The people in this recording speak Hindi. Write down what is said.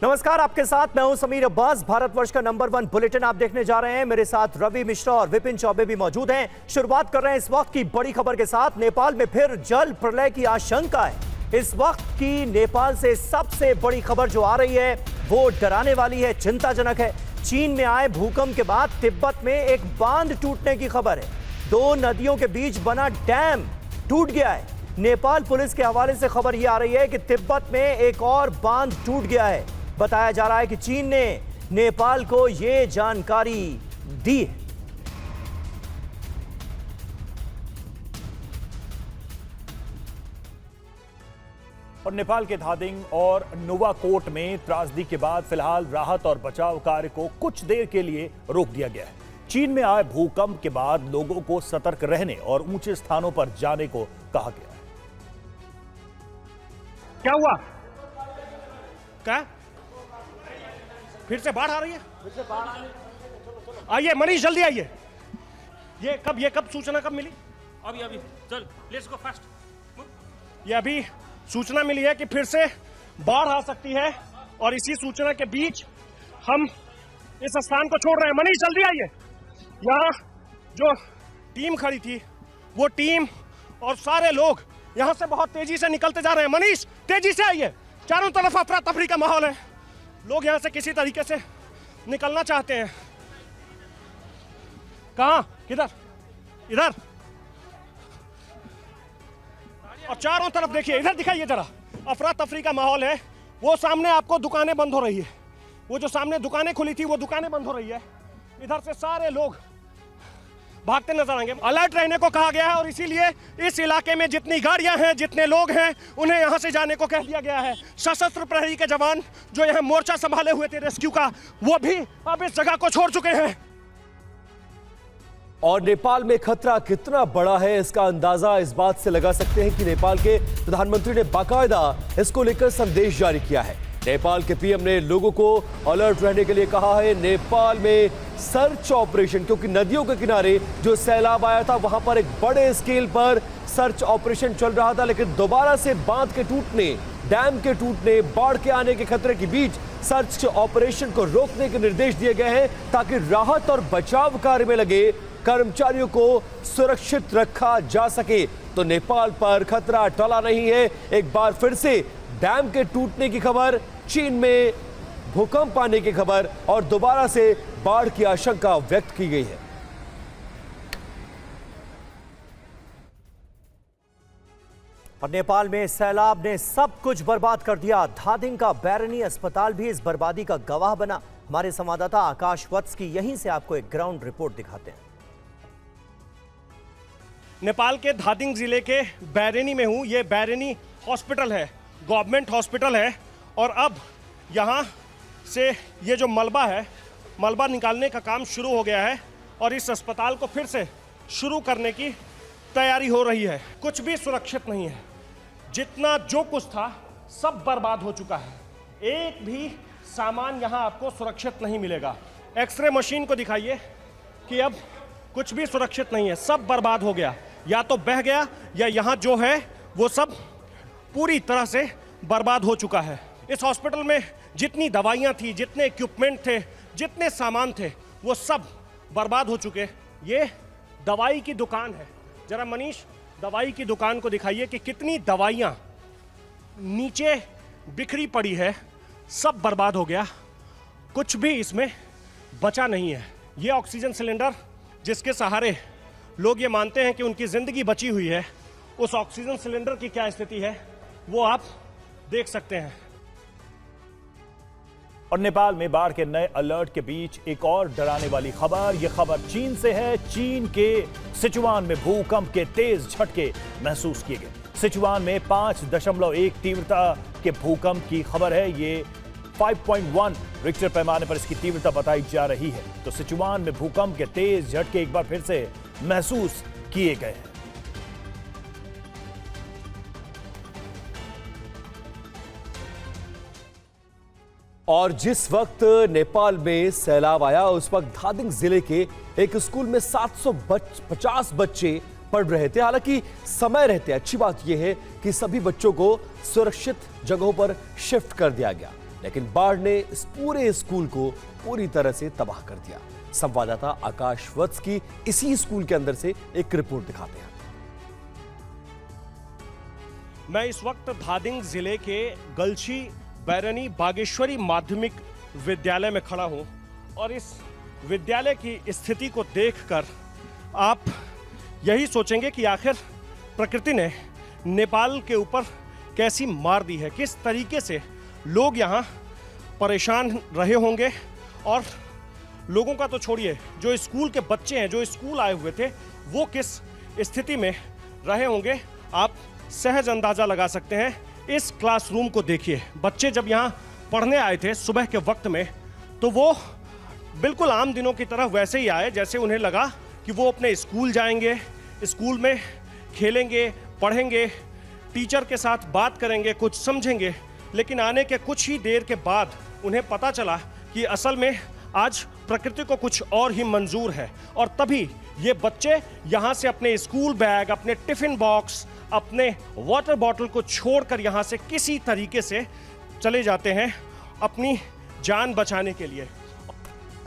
नमस्कार, आपके साथ मैं हूं समीर अब्बास। भारतवर्ष का नंबर 1 बुलेटिन आप देखने जा रहे हैं। मेरे साथ रवि मिश्रा और विपिन चौबे भी मौजूद हैं। शुरुआत कर रहे हैं इस वक्त की बड़ी खबर के साथ। नेपाल में फिर जल प्रलय की आशंका है। इस वक्त की नेपाल से सबसे बड़ी खबर जो आ रही है वो डराने वाली है, चिंताजनक है। चीन में आए भूकंप के बाद तिब्बत में एक बांध टूटने की खबर है। 2 नदियों के बीच बना डैम टूट गया है। नेपाल पुलिस के हवाले से खबर यह आ रही है कि तिब्बत में एक और बांध टूट गया है। बताया जा रहा है कि चीन ने नेपाल को यह जानकारी दी है। और नेपाल के धादिंग और नुवाकोट में त्रासदी के बाद फिलहाल राहत और बचाव कार्य को कुछ देर के लिए रोक दिया गया है। चीन में आए भूकंप के बाद लोगों को सतर्क रहने और ऊंचे स्थानों पर जाने को कहा गया है। क्या हुआ? क्या फिर से बाढ़ आ रही है? आइए मनीष, जल्दी आइए। ये कब सूचना कब मिली? अभी चल, लेट्स गो फास्ट। ये अभी सूचना मिली है कि फिर से बाढ़ आ सकती है और इसी सूचना के बीच हम इस स्थान को छोड़ रहे हैं। मनीष, जल्दी आइए। यहाँ जो टीम खड़ी थी वो टीम और सारे लोग यहाँ से बहुत तेजी से निकलते जा रहे हैं। मनीष, तेजी से आइए। चारों तरफ अफरा तफरी का माहौल है। लोग यहाँ से किसी तरीके से निकलना चाहते हैं। कहाँ? किधर? इधर। और चारों तरफ देखिए, इधर दिखाइए जरा। अफरा तफरी का माहौल है। वो सामने आपको दुकानें बंद हो रही है। वो जो सामने दुकानें खुली थी वो दुकानें बंद हो रही है। इधर से सारे लोग भागते नजर आएंगे। अलर्ट रहने को कहा गया है और इसीलिए इस इलाके में जितनी गाड़ियां हैं, जितने लोग हैं, उन्हें यहां से जाने को कह दिया गया है। सशस्त्र प्रहरी के जवान जो यहां मोर्चा संभाले हुए थे रेस्क्यू का, वो भी अब इस जगह को छोड़ चुके हैं। और नेपाल में खतरा कितना बड़ा है इसका अंदाजा इस बात से लगा सकते हैं कि नेपाल के प्रधानमंत्री ने बाकायदा इसको लेकर संदेश जारी किया है। नेपाल के पीएम ने लोगों को अलर्ट रहने के लिए कहा है। नेपाल में सर्च ऑपरेशन, क्योंकि नदियों के किनारे जो सैलाब आया था वहां पर एक बड़े स्केल पर सर्च ऑपरेशन चल रहा था, लेकिन दोबारा से बांध के टूटने, डैम के टूटने, बाढ़ के आने के खतरे के बीच सर्च ऑपरेशन को रोकने के निर्देश दिए गए हैं ताकि राहत और बचाव कार्य में लगे कर्मचारियों को सुरक्षित रखा जा सके। तो नेपाल पर खतरा टला नहीं है। एक बार फिर से डैम के टूटने की खबर, चीन में भूकंप आने की खबर और दोबारा से बाढ़ की आशंका व्यक्त की गई है। और नेपाल में सैलाब ने सब कुछ बर्बाद कर दिया। धादिंग का बैरनी अस्पताल भी इस बर्बादी का गवाह बना। हमारे संवाददाता आकाश वत्स की यहीं से आपको एक ग्राउंड रिपोर्ट दिखाते हैं। नेपाल के धादिंग जिले के बैरनी में हूं। ये बैरनी हॉस्पिटल है, गवर्नमेंट हॉस्पिटल है। और अब यहाँ से ये जो मलबा है, मलबा निकालने का काम शुरू हो गया है और इस अस्पताल को फिर से शुरू करने की तैयारी हो रही है। कुछ भी सुरक्षित नहीं है। जितना जो कुछ था सब बर्बाद हो चुका है। एक भी सामान यहाँ आपको सुरक्षित नहीं मिलेगा। एक्सरे मशीन को दिखाइए कि अब कुछ भी सुरक्षित नहीं है। सब बर्बाद हो गया, या तो बह गया या यहाँ जो है वो सब पूरी तरह से बर्बाद हो चुका है। इस हॉस्पिटल में जितनी दवाइयाँ थी, जितने इक्विपमेंट थे, जितने सामान थे, वो सब बर्बाद हो चुके। ये दवाई की दुकान है। जरा मनीष, दवाई की दुकान को दिखाइए कि कितनी दवाइयाँ नीचे बिखरी पड़ी है। सब बर्बाद हो गया, कुछ भी इसमें बचा नहीं है। ये ऑक्सीजन सिलेंडर जिसके सहारे लोग ये मानते हैं कि उनकी जिंदगी बची हुई है, उस ऑक्सीजन सिलेंडर की क्या स्थिति है वो आप देख सकते हैं। और नेपाल में बाढ़ के नए अलर्ट के बीच एक और डराने वाली खबर। यह खबर चीन से है। चीन के सिचुआन में भूकंप के तेज झटके महसूस किए गए। सिचुआन में 5.1 तीव्रता के भूकंप की खबर है। ये 5.1 रिक्टर पैमाने पर इसकी तीव्रता बताई जा रही है। तो सिचुआन में भूकंप के तेज झटके एक बार फिर से महसूस किए गए हैं। और जिस वक्त नेपाल में सैलाब आया उस वक्त धादिंग जिले के एक स्कूल में 750 बच्चे पढ़ रहे थे। हालांकि समय रहते अच्छी बात यह है कि सभी बच्चों को सुरक्षित जगहों पर शिफ्ट कर दिया गया। लेकिन बाढ़ ने इस पूरे स्कूल को पूरी तरह से तबाह कर दिया। संवाददाता आकाश वत्स की इसी स्कूल के अंदर से एक रिपोर्ट दिखाते हैं। मैं इस वक्त धादिंग जिले के गलछी बैरनी बागेश्वरी माध्यमिक विद्यालय में खड़ा हूं और इस विद्यालय की स्थिति को देखकर आप यही सोचेंगे कि आखिर प्रकृति ने नेपाल के ऊपर कैसी मार दी है, किस तरीके से लोग यहाँ परेशान रहे होंगे। और लोगों का तो छोड़िए, जो स्कूल के बच्चे हैं, जो स्कूल आए हुए थे, वो किस स्थिति में रहे होंगे आप सहज अंदाजा लगा सकते हैं। इस क्लासरूम को देखिए, बच्चे जब यहाँ पढ़ने आए थे सुबह के वक्त में, तो वो बिल्कुल आम दिनों की तरह वैसे ही आए जैसे उन्हें लगा कि वो अपने स्कूल जाएंगे, स्कूल में खेलेंगे, पढ़ेंगे, टीचर के साथ बात करेंगे, कुछ समझेंगे। लेकिन आने के कुछ ही देर के बाद उन्हें पता चला कि असल में आज प्रकृति को कुछ और ही मंजूर है। और तभी ये बच्चे यहाँ से अपने स्कूल बैग, अपने टिफिन बॉक्स, अपने वाटर बॉटल को छोड़कर यहाँ से किसी तरीके से चले जाते हैं अपनी जान बचाने के लिए।